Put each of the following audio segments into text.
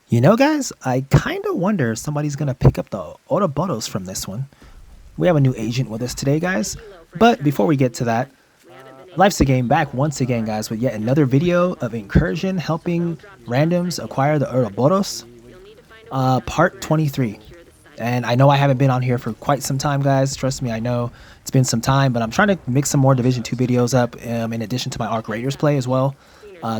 You know, guys, I kind of wonder if somebody's going to pick up the Ouroboros from this one. We have a new agent with us today, guys. But before we get to that, Life's a Game back once again, guys, with yet another video of Incursion helping randoms acquire the Ouroboros, part 23. And I know I haven't been on here for quite some time, guys. Trust me, I know it's been some time, but I'm trying to mix some more Division 2 videos up in addition to my Arc Raiders play as well.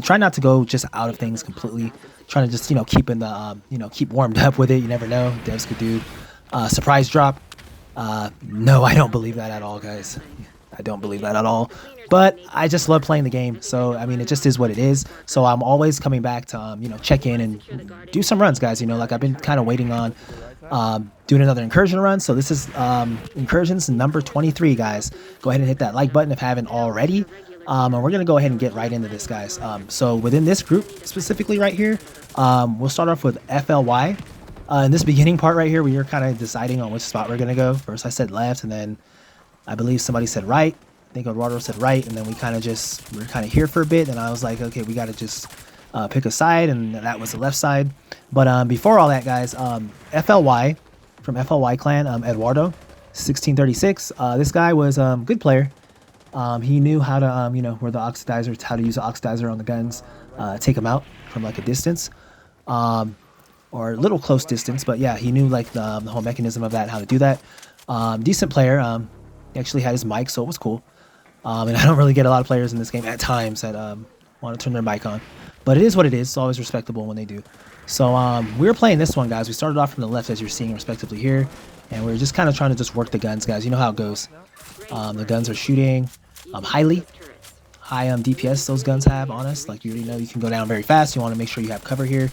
Try not to go just out of things completely. Trying to just, keep in the, keep warmed up with it. You never know. Devs could do surprise drop. No, I don't believe that at all, guys. I don't believe that at all. But I just love playing the game. So, I mean, it just is what it is. So I'm always coming back to, check in and do some runs, guys. Like I've been kind of waiting on doing another Incursion run. So this is Incursions number 23, guys. Go ahead and hit that like button if you haven't already. And we're going to go ahead and get right into this, guys. So within this group specifically right here, we'll start off with FLY. In this beginning part right here, we are kind of deciding on which spot we're going to go. First I said left, and then I believe somebody said right. I think Ouroboros said right, and then we're kind of here for a bit, and I was like, okay, we got to just pick a side, and that was the left side. But before all that, guys, FLY, from FLY clan, Eduardo, 1636. This guy was a good player. He knew how to, where the oxidizer, how to use the oxidizer on the guns, take them out from like a distance, or a little close distance. But yeah, he knew like the whole mechanism of that, how to do that. Decent player. He actually had his mic, so it was cool. And I don't really get a lot of players in this game at times that want to turn their mic on. But it is what it is. It's always respectable when they do. So we were playing this one, guys. We started off from the left, as you're seeing respectively here. And we were just kind of trying to just work the guns, guys. You know how it goes. The guns are shooting high DPS those guns have on us. Like you already know, you can go down very fast. You want to make sure you have cover here.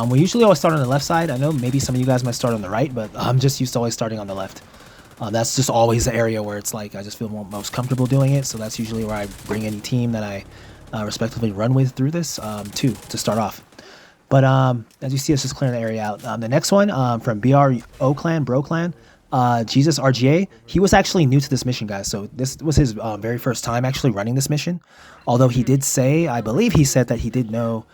We usually always start on the left side. I know maybe some of you guys might start on the right, but I'm just used to always starting on the left. That's just always the area where it's like I just feel most comfortable doing it. So that's usually where I bring any team that I respectively run with through this to start off. But as you see, us just clearing the area out. The next one from BRO clan, Bro clan, Jesus RGA. He was actually new to this mission, guys. So this was his very first time actually running this mission. Although he did say, I believe he said that he did know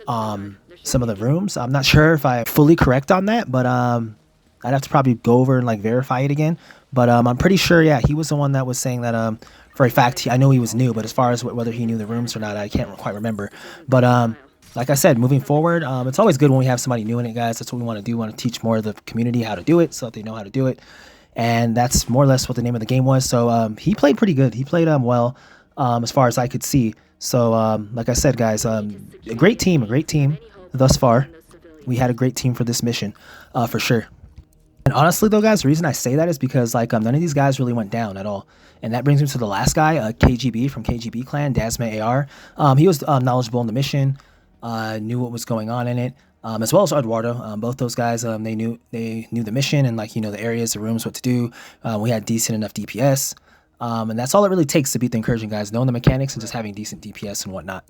some of the rooms. I'm not sure if I'm fully correct on that, but I'd have to probably go over and like verify it again. But I'm pretty sure, yeah, he was the one that was saying that for a fact, I know he was new, but as far as whether he knew the rooms or not, I can't quite remember. But like I said, moving forward, it's always good when we have somebody new in it, guys. That's what we want to do. We want to teach more of the community how to do it so that they know how to do it. And that's more or less what the name of the game was. So he played pretty good. He played well as far as I could see. So like I said, guys, a great team thus far. We had a great team for this mission for sure. And honestly, though, guys, the reason I say that is because like none of these guys really went down at all. And that brings me to the last guy, KGB from KGB clan, Dasma AR. He was knowledgeable in the mission, knew what was going on in it, as well as Eduardo. Both those guys, they knew the mission and like the areas, the rooms, what to do. We had decent enough DPS, and that's all it really takes to beat the Incursion, guys. Knowing the mechanics and just having decent DPS and whatnot.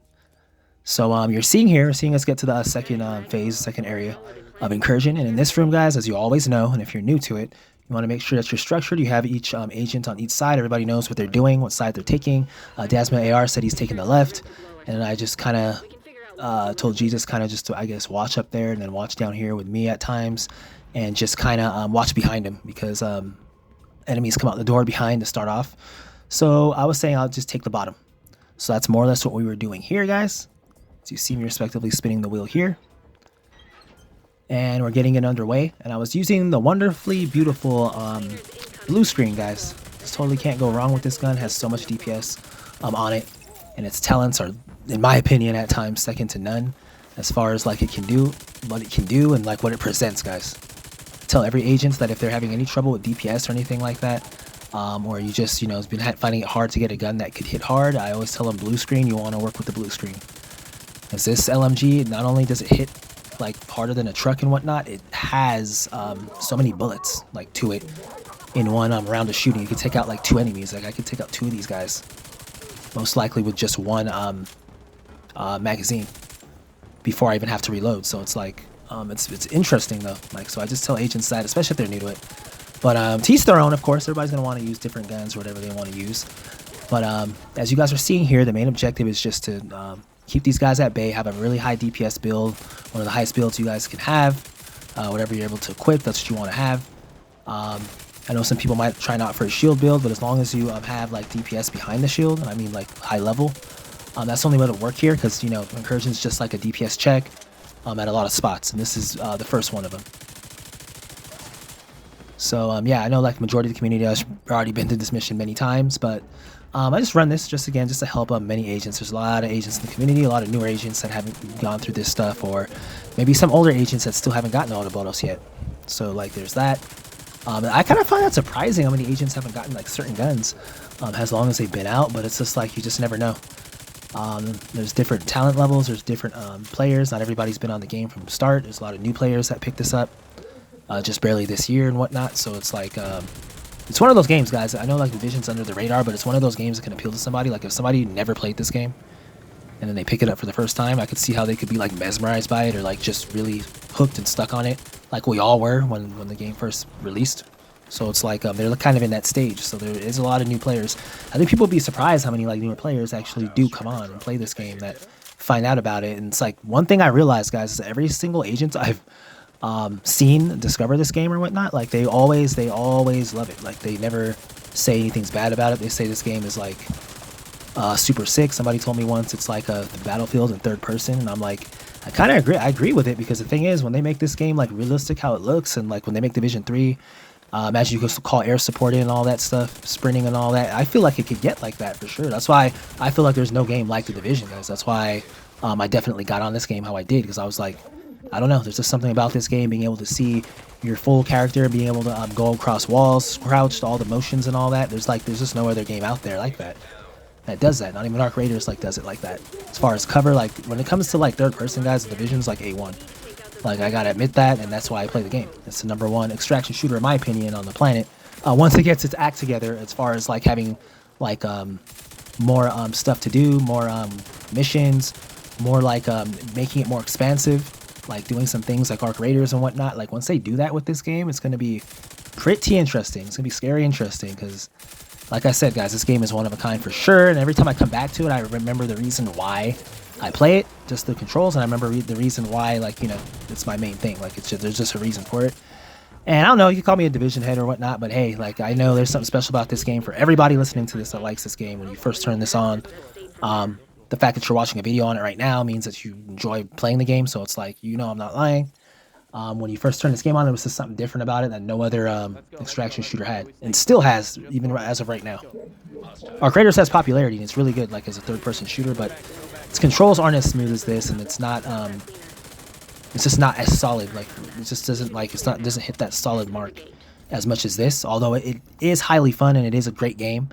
So you're seeing us get to the second phase, second area of Incursion. And in this room, guys, as you always know, and if you're new to it, you want to make sure that you're structured. You have each agent on each side. Everybody knows what they're doing, what side they're taking. Dasma AR said he's taking the left, and I just kind of told Jesus kind of just to, I guess, watch up there and then watch down here with me at times, and just kind of watch behind him because enemies come out the door behind to start off. So I was saying I'll just take the bottom. So that's more or less what we were doing here, guys. So you see me respectively spinning the wheel here. And we're getting it underway. And I was using the wonderfully beautiful Bluescreen, guys. Just totally can't go wrong with this gun. It has so much DPS on it. And its talents are, in my opinion, at times second to none. As far as like it can do, what it can do, and like what it presents, guys. Tell every agent that if they're having any trouble with DPS or anything like that, or you just, has been finding it hard to get a gun that could hit hard, I always tell them Bluescreen, you want to work with the Bluescreen. Because this LMG, not only does it hit like harder than a truck and whatnot, it has so many bullets like to it in one round of shooting. You could take out like 2 enemies. Like I could take out 2 of these guys most likely with just one magazine before I even have to reload. So it's like it's interesting though. Like, so I just tell agents that, especially if they're new to it. But to each their own, of course. Everybody's gonna want to use different guns or whatever they want to use. But as you guys are seeing here, the main objective is just to Keep these guys at bay. Have a really high DPS build, one of the highest builds you guys can have. Whatever you're able to equip, that's what you want to have. I know some people might try not for a shield build, but as long as you have like DPS behind the shield, and I mean like high level, that's the only way to work here, because you know Incursion is just like a DPS check at a lot of spots, and this is the first one of them. So yeah, I know like majority of the community has already been through this mission many times, but I just run this just to help many agents. There's a lot of agents in the community, a lot of newer agents that haven't gone through this stuff, or maybe some older agents that still haven't gotten Ouroboros yet. So like there's that. I kind of find that surprising how many agents haven't gotten like certain guns as long as they've been out, but it's just like you just never know. There's different talent levels, there's different players. Not everybody's been on the game from the start. There's a lot of new players that picked this up just barely this year and whatnot. So it's like it's one of those games, guys. I know like Division's under the radar, but it's one of those games that can appeal to somebody. Like if somebody never played this game and then they pick it up for the first time, I could see how they could be like mesmerized by it, or like just really hooked and stuck on it, like we all were when the game first released. So it's like they're kind of in that stage. So there is a lot of new players. I think people would be surprised how many like newer players actually do come on and play this game, that find out about it. And it's like one thing I realized, guys, is that every single agent I've seen discover this game or whatnot, like they always love it. Like they never say anything's bad about it. They say this game is like super sick. Somebody told me once it's like the Battlefield in third person, and I'm like, I kind of agree. I agree with it, because the thing is, when they make this game like realistic how it looks, and like when they make Division 3, imagine you could call air support in and all that stuff, sprinting and all that. I feel like it could get like that for sure. That's why I feel like there's no game like the Division, guys. That's why I definitely got on this game how I did, because I was like, I don't know, there's just something about this game, being able to see your full character, being able to go across walls, crouched, all the motions and all that. There's just no other game out there like that does that. Not even Arc Raiders like does it like that. As far as cover, like when it comes to like third person, guys, the Division's like A1. Like I gotta admit that, and that's why I play the game. It's the #1 extraction shooter in my opinion on the planet. Once it gets its act together, as far as like having like more stuff to do, more missions, more like making it more expansive, like doing some things like Arc Raiders and whatnot. Like once they do that with this game, it's gonna be pretty interesting. It's gonna be scary interesting, because like I said, guys, this game is one of a kind for sure, and every time I come back to it, I remember the reason why I play it, just the controls, and I remember the reason why, like, you know, it's my main thing. Like, it's just, there's just a reason for it. And I don't know, you can call me a Division head or whatnot, but hey, like, I know there's something special about this game for everybody listening to this that likes this game. When you first turn this on, the fact that you're watching a video on it right now means that you enjoy playing the game, so it's like, you know, I'm not lying. When you first turned this game on, there was just something different about it that no other extraction shooter had, and still has, even as of right now. Arc Raiders has popularity, and it's really good, like as a third-person shooter, but its controls aren't as smooth as this, and it's just not as solid. Like it just doesn't hit that solid mark as much as this. Although it is highly fun and it is a great game.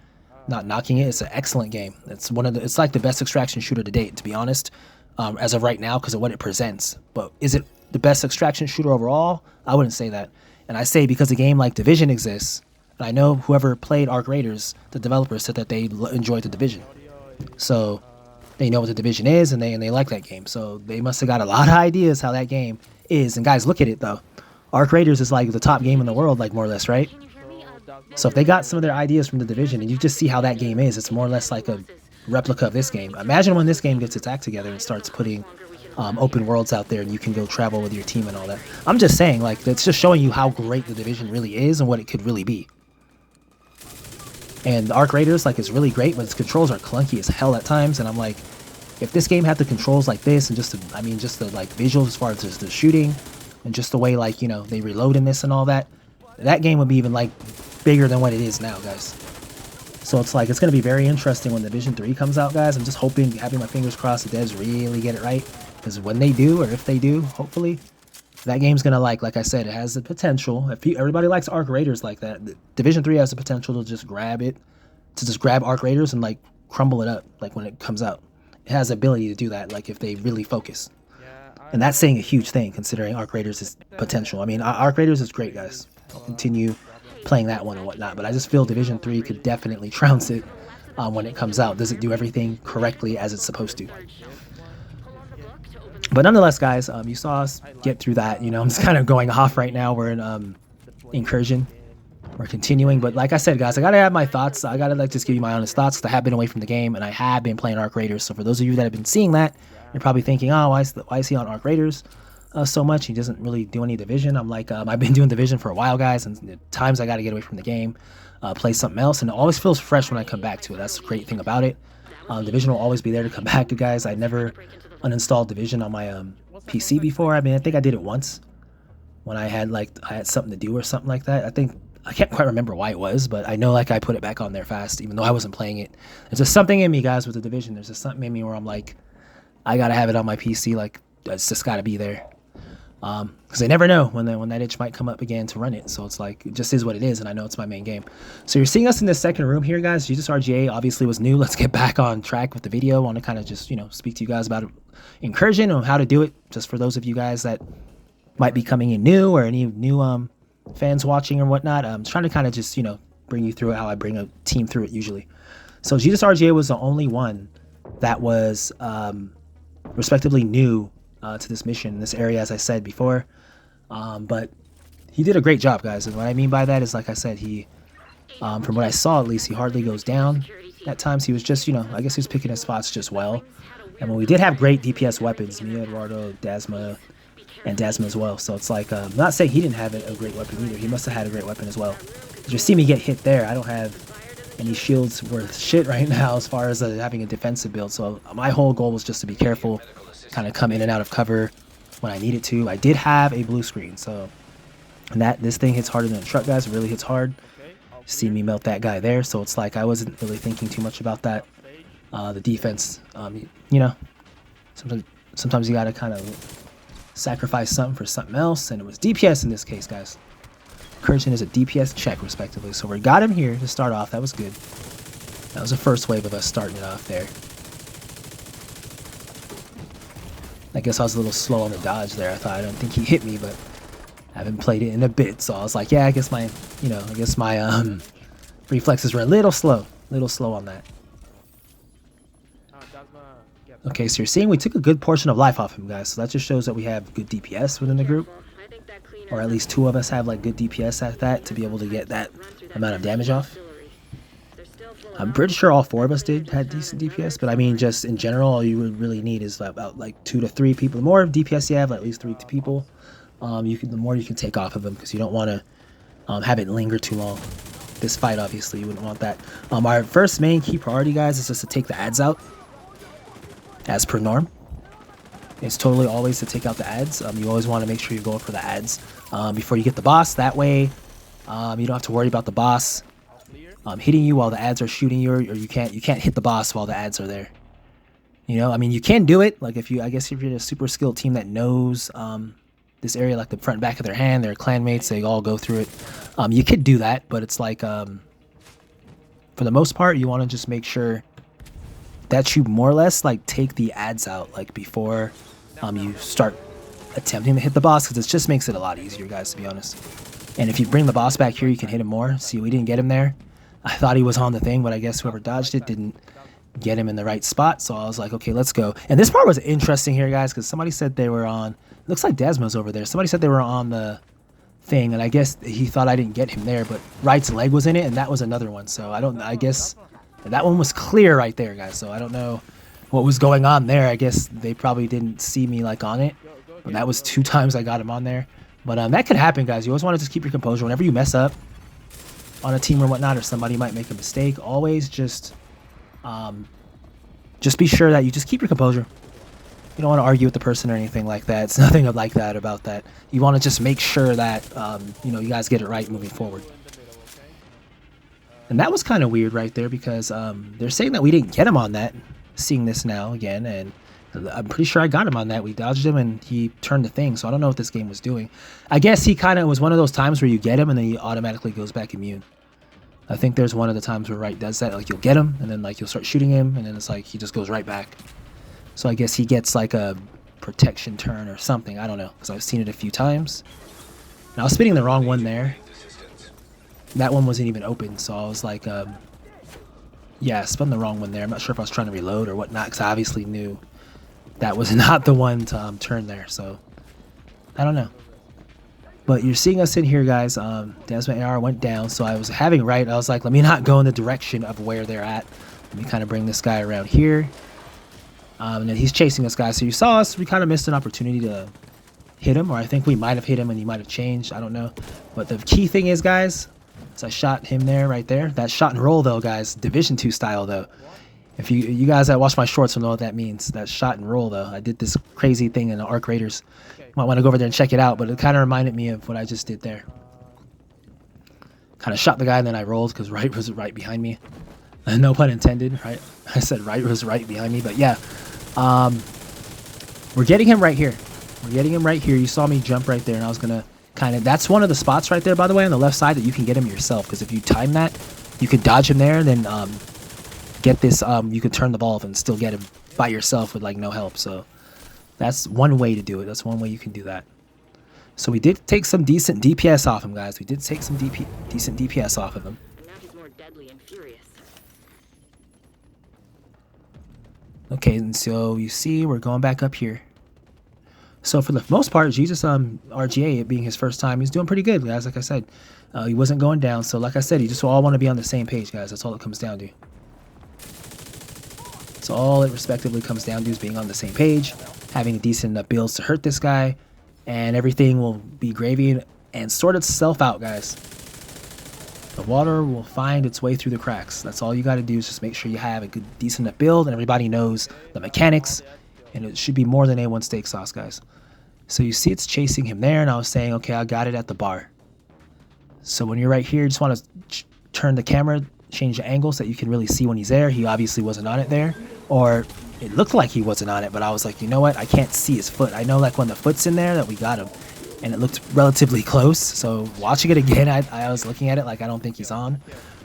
Not knocking it, it's an excellent game. It's like the best extraction shooter to date, to be honest, as of right now, because of what it presents. But is it the best extraction shooter overall? I wouldn't say that. And I say because a game like Division exists, and I know whoever played Arc Raiders, the developers, said that they enjoyed the Division. So they know what the Division is, and they like that game. So they must have got a lot of ideas how that game is. And guys, look at it though. Arc Raiders is like the top game in the world, like more or less, right? So if they got some of their ideas from the Division, and you just see how that game is, it's more or less like a replica of this game. Imagine when this game gets its act together and starts putting open worlds out there, and you can go travel with your team and all that. I'm just saying, like, it's just showing you how great the Division really is and what it could really be. And Arc Raiders, like, it's really great, but its controls are clunky as hell at times, and I'm like, if this game had the controls like this, and just the like visuals as far as the shooting, and just the way, like, you know, they reload in this and all that, that game would be even like bigger than what it is now, guys. So it's like, it's going to be very interesting when Division 3 comes out, guys. I'm just hoping, having my fingers crossed, the devs really get it right. Because when they do, or if they do, hopefully, that game's going to, like I said, it has the potential. If everybody likes Arc Raiders like that, Division 3 has the potential to just grab Arc Raiders and, like, crumble it up, like, when it comes out. It has the ability to do that, like, if they really focus. And that's saying a huge thing, considering Arc Raiders' potential. I mean, Arc Raiders is great, guys. I'll continue playing that one and whatnot, but I just feel Division 3 could definitely trounce it when it comes out. Does it do everything correctly as it's supposed to? But nonetheless, guys, you saw us get through that. You know, I'm just kind of going off right now. We're in Incursion. we're continuing. But like I said, guys, I gotta have my thoughts. I gotta like just give you my honest thoughts, because I have been away from the game and I have been playing Arc Raiders. So for those of you that have been seeing that, you're probably thinking, oh, why is he on Arc Raiders so much? He doesn't really do any division. I'm like, I've been doing division for a while, guys, and at times I gotta get away from the game, play something else, and it always feels fresh when I come back to it. That's the great thing about it. Division will always be there to come back to, guys. I never uninstalled division on my PC before. I mean, I think I did it once when I had something to do or something like that. I can't quite remember why it was, but I know like I put it back on there fast, even though I wasn't playing it. There's just something in me, guys, with the division. There's just something in me where I'm like, I gotta have it on my PC. Like, it's just gotta be there. Because I never know when that itch might come up again to run it. So it's like, it just is what it is, and I know it's my main game. So you're seeing us in this second room here, guys. Jesus RGA obviously was new. Let's get back on track with the video. I want to kind of just, speak to you guys about Incursion and how to do it, just for those of you guys that might be coming in new, or any new fans watching or whatnot. I'm trying to kind of just, bring you through how I bring a team through it usually. So Jesus RGA was the only one that was respectively new to this mission, this area, as I said before. But he did a great job, guys. And what I mean by that is, like I said, he, from what I saw at least, he hardly goes down. At times he was just, I guess he was picking his spots just well. And when we did have great DPS weapons, me, Eduardo, Dasma, and Dasma as well. So it's like, I'm not saying he didn't have a great weapon either. He must have had a great weapon as well. You see me get hit there. I don't have any shields worth shit right now as far as having a defensive build. So my whole goal was just to be careful, kind of come in and out of cover when I needed to. I did have a blue screen, so this thing hits harder than a truck, guys. It really hits hard. See me melt that guy there. So it's like I wasn't really thinking too much about that. The defense, sometimes you gotta kind of sacrifice something for something else, and it was DPS in this case, guys. Incursion is a DPS check, respectively. So we got him here to start off. That was good. That was the first wave of us starting it off there. I guess I was a little slow on the dodge there. I don't think he hit me, but I haven't played it in a bit, so I was like, yeah, I guess my reflexes were a little slow on that. Okay, so you're seeing we took a good portion of life off him, guys. So that just shows that we have good DPS within the group, or at least two of us have like good DPS at that to be able to get that amount of damage off. I'm pretty sure all four of us had decent DPS, but I mean, just in general, all you would really need is about like 2 to 3 people. The more DPS you have, like at least 3 people, the more you can take off of them, because you don't want to have it linger too long. This fight, obviously, you wouldn't want that. Our first main key priority, guys, is just to take the ads out, as per norm. It's totally always to take out the ads. You always want to make sure you're going for the ads before you get the boss. That way, you don't have to worry about the boss hitting you while the ads are shooting you, or you can't hit the boss while the ads are there. I mean, you can do it. Like if you're a super skilled team that knows this area like the front and back of their hand, their clanmates, they all go through it. You could do that, but it's like for the most part, you want to just make sure that you more or less like take the ads out like before you start attempting to hit the boss, because it just makes it a lot easier, guys, to be honest. And if you bring the boss back here, you can hit him more. See, we didn't get him there. I thought he was on the thing, but I guess whoever dodged it didn't get him in the right spot. So I was like, okay, let's go. And this part was interesting here, guys, because somebody said they were on, looks like Dasmo's over there. Somebody said they were on the thing, and I guess he thought I didn't get him there, but Wright's leg was in it, and that was another one. So I guess that one was clear right there, guys. So I don't know what was going on there. I guess they probably didn't see me like on it, but that was 2 times I got him on there. But that could happen, guys. You always want to just keep your composure whenever you mess up on a team or whatnot, or somebody might make a mistake. Always just be sure that you just keep your composure. You don't want to argue with the person or anything like that. It's nothing like that about that. You want to just make sure that you guys get it right moving forward. And that was kind of weird right there, because they're saying that we didn't get him on that. Seeing this now again, and I'm pretty sure I got him on that. We dodged him and he turned the thing, so I don't know what this game was doing. I guess he kind of was one of those times where you get him and then he automatically goes back immune. I think there's one of the times where Wright does that, like you'll get him and then like you'll start shooting him and then it's like he just goes right back. So I guess he gets like a protection turn or something. I don't know, because I've seen it a few times. And I was spinning the wrong one there. That one wasn't even open, so I was like, yeah, I spun the wrong one there. I'm not sure if I was trying to reload or whatnot, because I obviously knew that was not the one to turn there, so I don't know. But you're seeing us in here, guys. Desmond AR went down, so I was having right. I was like, let me not go in the direction of where they're at. Let me kind of bring this guy around here. And then he's chasing us, guys. So you saw us. We kind of missed an opportunity to hit him, or I think we might have hit him and he might have changed. I don't know. But the key thing is, guys, is I shot him there, right there. That shot and roll, though, guys. Division 2 style, though. If you guys that watch my shorts will know what that means. That shot and roll, though. I did this crazy thing in the Arc Raiders. You might want to go over there and check it out, but it kind of reminded me of what I just did there. Kind of shot the guy and then I rolled because right was right behind me. No pun intended, right? I said right was right behind me, but yeah. We're getting him right here. We're getting him right here. You saw me jump right there, and I was going to kind of... That's one of the spots right there, by the way, on the left side that you can get him yourself, because if you time that, you could dodge him there, and then get this... you could turn the ball off and still get him by yourself with, like, no help. So that's one way to do it. That's one way you can do that. So we did take some decent DPS off him, guys. We did take some decent DPS off of him. And now he's more deadly and furious. Okay, and so you see we're going back up here. So for the most part, Jesus RGA, it being his first time, he's doing pretty good, guys. Like I said, he wasn't going down. So like I said, you just all want to be on the same page, guys. That's all it comes down to. So all it respectively comes down to is being on the same page, having decent enough builds to hurt this guy, and everything will be gravy and sort itself out, guys. The water will find its way through the cracks. That's all you got to do is just make sure you have a good, decent enough build, and everybody knows the mechanics, and it should be more than A1 steak sauce, guys. So you see it's chasing him there, and I was saying, okay, I got it at the bar. So when you're right here, you just want to turn the camera, change the angle so that you can really see when he's there. He obviously wasn't on it there, or it looked like he wasn't on it, but I was like, you know what? I can't see his foot. I know like when the foot's in there that we got him, and it looked relatively close. So watching it again, I was looking at it like I don't think he's on,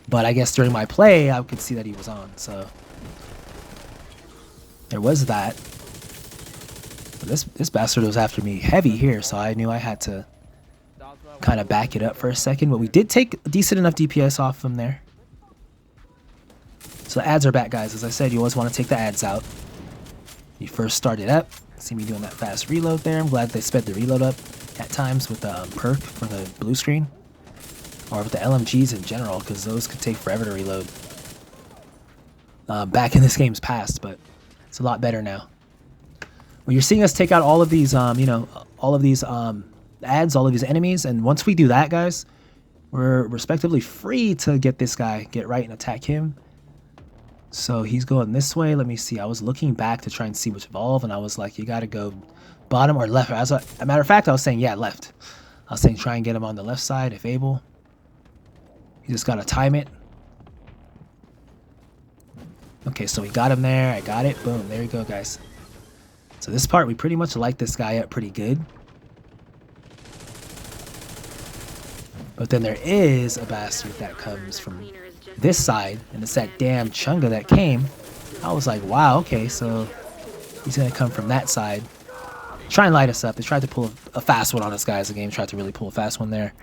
but I guess during my play, I could see that he was on. So there was that. But this bastard was after me heavy here, so I knew I had to kind of back it up for a second. But we did take decent enough DPS off him there. So the ads are back, guys. As I said, you always want to take the ads out. You first start it up. See me doing that fast reload there. I'm glad they sped the reload up at times with the perk for the blue screen. Or with the LMGs in general, because those could take forever to reload. Back in this game's past, but it's a lot better now. Well, you're seeing us take out all of these, all of these ads, all of these enemies, and once we do that, guys, we're respectively free to get this guy, get right and attack him. So he's going this way. Let me see. I was looking back to try and see which evolve, and I was like, you got to go bottom or left. As a matter of fact, I was saying, yeah, left. I was saying try and get him on the left side if able. You just got to time it. Okay, so we got him there. I got it. Boom. There you go, guys. So this part, we pretty much light this guy up pretty good. But then there is a bastard that comes from this side, and it's that damn Chunga that came. I was like, wow, okay, so he's going to come from that side. Try and light us up. They tried to pull a fast one on us, guys. The game tried to really pull a fast one there.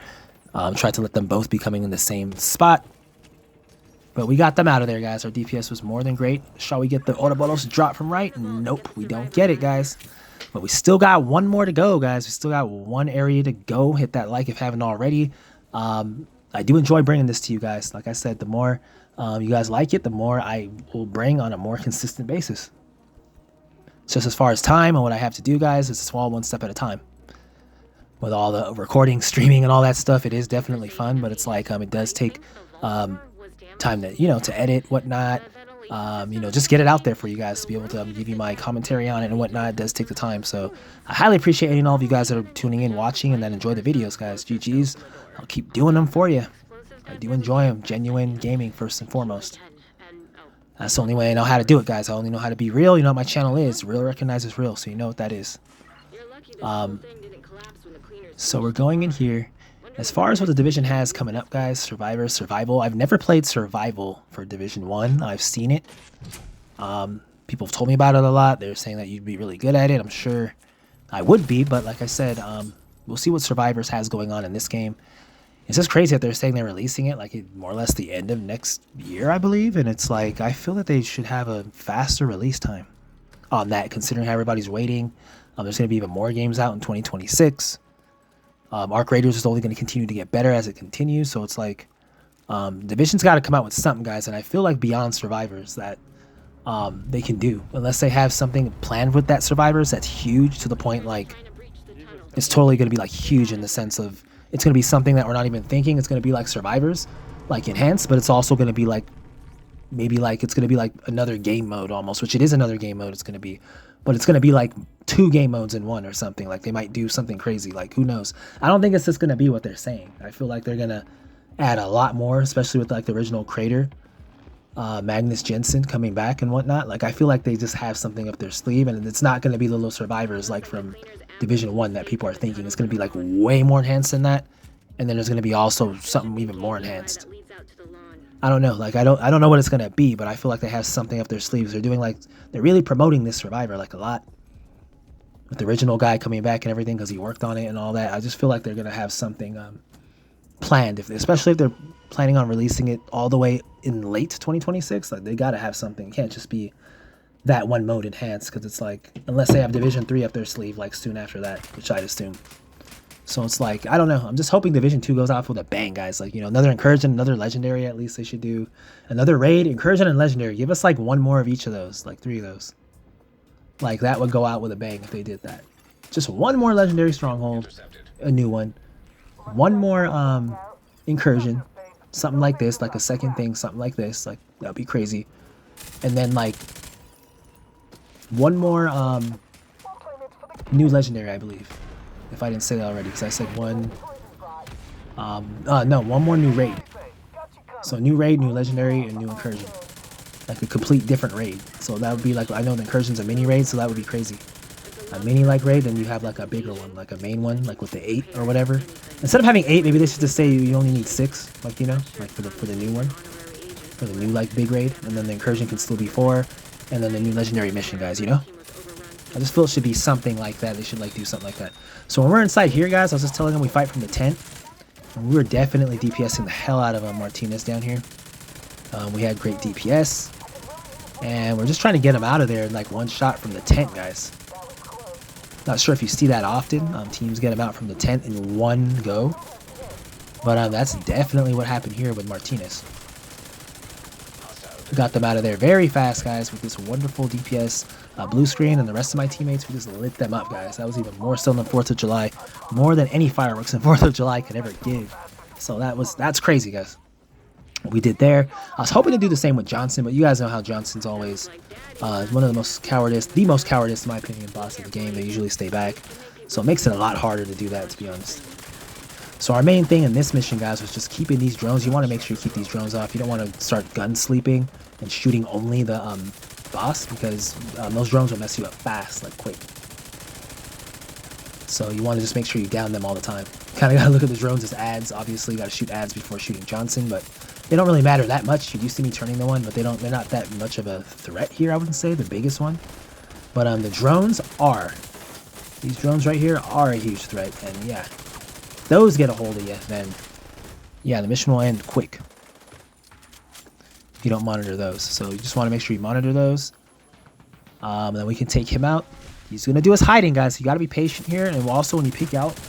Tried to let them both be coming in the same spot. But we got them out of there, guys. Our DPS was more than great. Shall we get the Ouroboros drop from right? Nope, we don't get it, guys. But we still got one more to go, guys. We still got one area to go. Hit that like if you haven't already. I do enjoy bringing this to you guys. Like I said, the more you guys like it, the more I will bring on a more consistent basis. Just as far as time and what I have to do, guys, it's small, one step at a time. With all the recording, streaming, and all that stuff, it is definitely fun, but it's like it does take time to, to edit, whatnot. Just get it out there for you guys to be able to give you my commentary on it and whatnot. It does take the time, so I highly appreciate all of you guys that are tuning in, watching, and that enjoy the videos, guys. GG's. I'll keep doing them for you. I do enjoy them. Genuine gaming, first and foremost. That's the only way I know how to do it, guys. I only know how to be real. You know what my channel is. Real recognizes real, so you know what that is. So we're going in here. As far as what the Division has coming up, guys, Survival. I've never played Survival for Division 1. I've seen it. People have told me about it a lot. They're saying that you'd be really good at it. I'm sure I would be, but like I said, we'll see what Survivors has going on in this game. It's just crazy that they're saying they're releasing it like more or less the end of next year, I believe. And it's like, I feel that they should have a faster release time on that, considering how everybody's waiting. There's going to be even more games out in 2026. Arc Raiders is only going to continue to get better as it continues. So it's like Division's got to come out with something, guys. And I feel like beyond Survivors that they can do, unless they have something planned with that Survivors that's huge to the point like it's totally going to be like huge in the sense of it's going to be something that we're not even thinking. It's going to be like Survivors, like enhanced, but it's also going to be like maybe like it's going to be like another game mode almost, which it is another game mode. It's going to be, but it's going to be like 2 game modes in one or something. Like they might do something crazy. Like who knows? I don't think it's just going to be what they're saying. I feel like they're going to add a lot more, especially with like the original creator, Magnus Jensen coming back and whatnot. Like I feel like they just have something up their sleeve, and it's not going to be the little Survivors like from Division 1 that people are thinking. It's going to be like way more enhanced than that, and then there's going to be also something even more enhanced. I don't know, like I don't know what it's going to be, but I feel like they have something up their sleeves. They're doing like they're really promoting this Survivor like a lot, with the original guy coming back and everything because he worked on it and all that. I just feel like they're going to have something planned, especially if they're planning on releasing it all the way in late 2026. Like they got to have something. It can't just be that one mode enhanced, because it's like unless they have Division 3 up their sleeve like soon after that, which I'd assume. So it's like I don't know. I'm just hoping Division 2 goes off with a bang, guys. Like, you know, another Incursion, another Legendary. At least they should do another Raid, Incursion, and Legendary. Give us like one more of each of those, like 3 of those. Like that would go out with a bang if they did that. Just one more Legendary Stronghold, a new one. One more Incursion, something like this, like a second thing, something like this. Like that'd be crazy. And then like one more new Legendary, I believe. If I didn't say that already, because I said one. No, one more new Raid. So new Raid, new Legendary, and new Incursion. Like a complete different Raid. So that would be like, I know the Incursion's a mini Raid, so that would be crazy. A mini like Raid, then you have like a bigger one, like a main one, like with the 8 or whatever. Instead of having 8, maybe they should just say you only need 6, like, you know, like for the new one. For the new like big Raid, and then the Incursion can still be 4, and then the new Legendary mission, guys, you know? I just feel it should be something like that. They should like do something like that. So when we're inside here, guys, I was just telling them we fight from the tent. And we were definitely DPSing the hell out of Martinez down here. We had great DPS. And we're just trying to get him out of there in like one shot from the tent, guys. Not sure if you see that often. Teams get him out from the tent in one go. But that's definitely what happened here with Martinez. We got them out of there very fast, guys, with this wonderful DPS. Bluescreen and the rest of my teammates, we just lit them up, guys. That was even more so than 4th of July. More than any fireworks in 4th of July could ever give. So that's crazy, guys. What we did there. I was hoping to do the same with Johnson, but you guys know how Johnson's always one of the most cowardice, in my opinion, boss of the game. They usually stay back. So it makes it a lot harder to do that, to be honest. So our main thing in this mission, guys, was just keeping these drones. You want to make sure you keep these drones off. You don't want to start gun sleeping and shooting only the boss, because those drones will mess you up fast, like quick. So you want to just make sure you down them all the time. Kind of got to look at the drones as ads. Obviously, you got to shoot ads before shooting Johnson, but they don't really matter that much. You used to me turning the one, but they're not that much of a threat here, I wouldn't say, the biggest one. But the drones are. These drones right here are a huge threat, and yeah, those get a hold of you, then yeah, the mission will end quick if you don't monitor those. So you just want to make sure you monitor those. And then we can take him out. He's going to do his hiding, guys. So you got to be patient here. And also, when you peek out,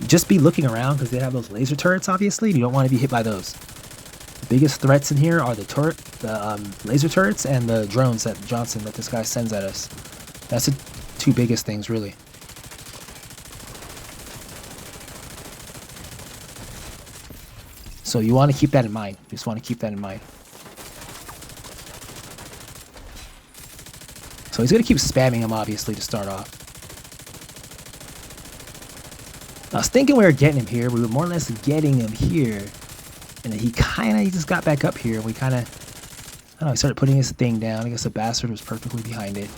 just be looking around, because they have those laser turrets, obviously. And you don't want to be hit by those. The biggest threats in here are the laser turrets and the drones that this guy sends at us. That's the 2 biggest things, really. So you want to keep that in mind. You just want to keep that in mind. So he's going to keep spamming him, obviously, to start off. I was thinking we were getting him here. We were more or less getting him here. And then he just got back up here. We kind of, I don't know, he started putting his thing down. I guess the bastard was perfectly behind it.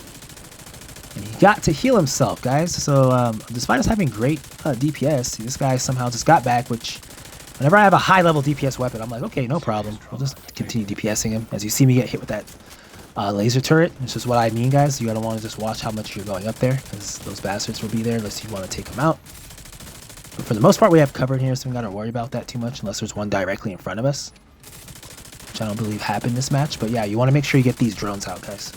And he got to heal himself, guys. So despite us having great DPS, this guy somehow just got back, which whenever I have a high-level DPS weapon, I'm like, okay, no problem. I'll just continue DPSing him. As you see me get hit with that laser turret, which is what I mean, guys. You gotta want to just watch how much you're going up there, because those bastards will be there unless you want to take them out. But for the most part, we have cover in here, so we gotta worry about that too much, unless there's one directly in front of us, which I don't believe happened this match. But yeah, you want to make sure you get these drones out, guys.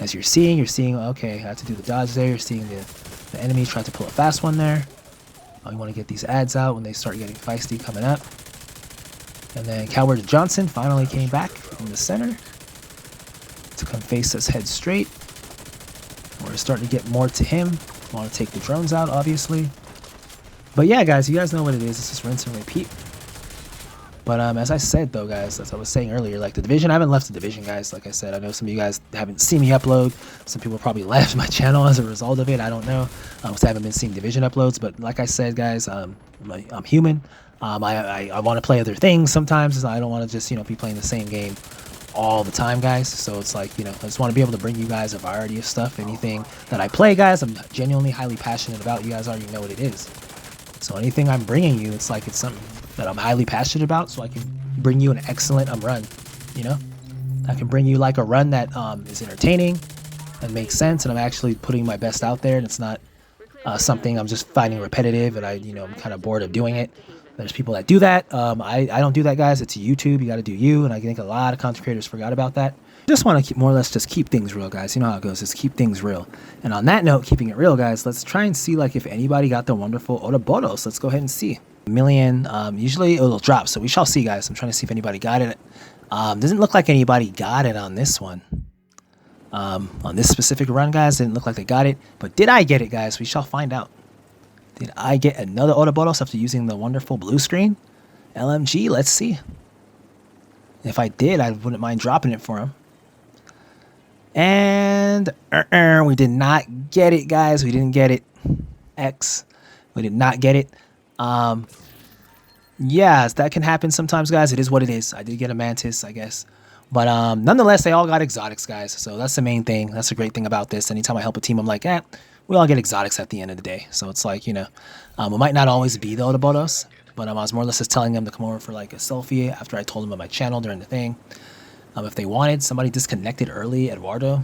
As you're seeing, okay, I have to do the dodge there. You're seeing the enemy try to pull a fast one there. You want to get these ads out when they start getting feisty coming up. And then Coward Johnson finally came back in the center to come face us head straight. We're starting to get more to him. Want to take the drones out, obviously. But yeah, guys, you guys know what it is. It's just rinse and repeat. But as I said, though, guys, as I was saying earlier, like the division, I haven't left the division, guys. Like I said, I know some of you guys haven't seen me upload. Some people probably left my channel as a result of it. I don't know, because I haven't been seeing division uploads. But like I said, guys, I'm human. I want to play other things sometimes. I don't want to just, you know, be playing the same game all the time, guys. So it's like, you know, I just want to be able to bring you guys a variety of stuff. Anything that I play, guys, I'm genuinely highly passionate about. You guys already know what it is. So anything I'm bringing you, it's like it's something that I'm highly passionate about, so I can bring you an excellent run, you know? I can bring you like a run that is entertaining and makes sense, and I'm actually putting my best out there, and it's not something I'm just finding repetitive, and I'm kind of bored of doing it. There's people that do that. I don't do that, guys. It's YouTube. You got to do you, and I think a lot of content creators forgot about that. Just want to more or less just keep things real, guys. You know how it goes. Just keep things real. And on that note, keeping it real, guys, let's try and see like if anybody got the wonderful Ouroboros. Let's go ahead and see. A million. Usually it'll drop, so we shall see, guys. I'm trying to see if anybody got it. Doesn't look like anybody got it on this one. On this specific run, guys, didn't look like they got it. But did I get it, guys? We shall find out. Did I get another Ouroboros after using the wonderful Bluescreen? LMG, let's see. If I did, I wouldn't mind dropping it for him. And we did not get it, guys. We didn't get it. X. We did not get it. Yeah, that can happen sometimes, guys. It is what it is. I did get a Mantis, I guess. But nonetheless, they all got exotics, guys. So that's the main thing. That's the great thing about this. Anytime I help a team, I'm like, we all get exotics at the end of the day. So it's like, you know, it might not always be the Ouroboros, but I was more or less just telling them to come over for like a selfie after I told them on my channel during the thing. If they wanted, somebody disconnected early, Eduardo,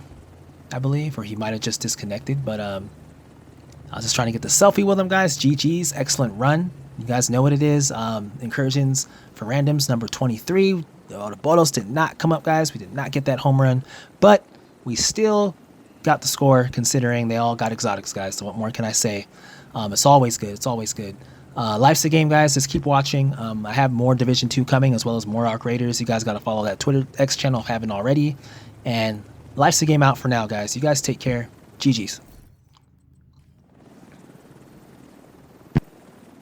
I believe, or he might have just disconnected. But I was just trying to get the selfie with them, guys. GG's, excellent run. You guys know what it is. Incursions for randoms, number 23. The Ouroboros did not come up, guys. We did not get that home run, but we still got the score considering they all got exotics, guys. So what more can I say? It's always good. It's always good. Life's a game, guys. Just keep watching. I have more Division 2 coming, as well as more Arc Raiders. You guys got to follow that Twitter X channel if you haven't already. And Life's a game out for now, guys. You guys take care. GG's.